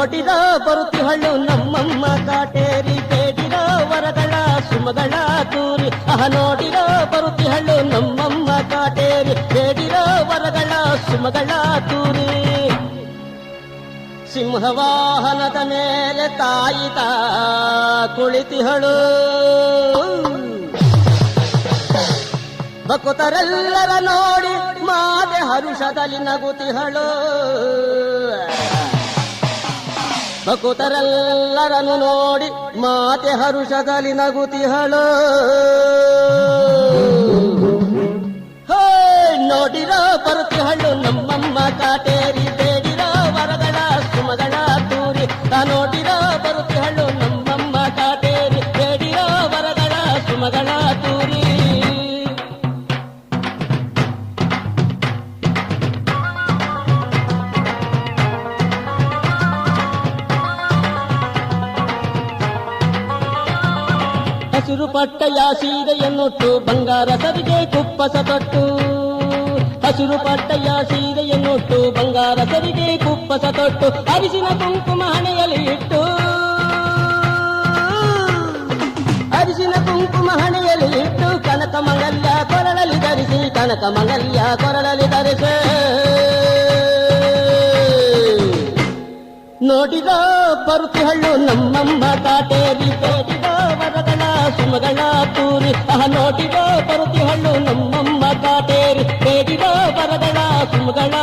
ನೋಡಿರೋ ಬರುತ್ತಿಹಳ್ಳು ನಮ್ಮಮ್ಮ ಕಾಟೇರಿ ಬೇಡಿರೋ ವರಗಳ ಸುಮಗಳ ತೂರಿ ನೋಡಿರೋ ಬರುತ್ತಿಹಳ್ಳು ನಮ್ಮಮ್ಮ ಕಾಟೇರಿ ಬೇಡಿರೋ ವರಗಳ ಸುಮಗಳ ತೂರಿ ಸಿಂಹವಾಹನದ ಮೇಲೆ ತಾಯಿತ ಕುಳಿತಿಹಳು ಭಕ್ತರೆಲ್ಲರ ನೋಡಿ ಮಾತೆ ಹರುಷದಲ್ಲಿ ನಗುತಿಹಳು ಭಕ್ತರೆಲ್ಲರನ್ನು ನೋಡಿ ಮಾತೆ ಹರುಷದಲ್ಲಿ ನಗುತಿಹಳು ನೋಡಿರೋ ಬರುತ್ತಿಹಳು ನಮ್ಮಮ್ಮ ಕಾಟೇರಿ ಬೇಡಿರೋ ವರಗಳ ಸುಮಗಳ ತೂರಿ ನೋಡಿರೋ ಬರುತ್ತಿಹಳು ನಮ್ಮಮ್ಮ ಕಾಟೇರಿ ಬೇಡಿರೋ ವರಗಳ ಸುಮಗಳ ತೂರಿ ಹಸಿರು ಪಟ್ಟಯ ಸೀರೆಯನ್ನುಟ್ಟು ಬಂಗಾರ ಸರಿಗೆ ಕುಪ್ಪಸ ತೊಟ್ಟು ಹಸಿರು ಪಟ್ಟಯ ಸೀರೆಯನ್ನುಟ್ಟು ಬಂಗಾರ ಸರಿಗೆ ಕುಪ್ಪಸ ತೊಟ್ಟು ಅರಿಶಿನ ಕುಂಕುಮ ಹಣೆಯಲ್ಲಿ ಇಟ್ಟು ಅರಿಶಿನ ಕುಂಕುಮ ಹಣೆಯಲ್ಲಿ ಇಟ್ಟು ಕನಕ ಮಂಗಲ್ಯ ಕೊರಳಲ್ಲಿ ಧರಿಸಿ ಕನಕ ಮಂಗಲ್ಯ ಕೊರಳಲ್ಲಿ ಧರಿಸಿ ನೋಡಿರೋ ಬರುತ್ತಿಹಳ್ಳು ನಮ್ಮಮ್ಮ ಕಾಟೇರಿ ಬೇಡಿರೋ ವರಗಳ ಸುಮಗಳ ತೂರಿ ನೋಡಿರೋ ಬರುತ್ತಿಹಳ್ಳು ನಮ್ಮಮ್ಮ ಕಾಟೇರಿ ಬೇಡಿರೋ ವರಗಳ ಸುಮಗಳ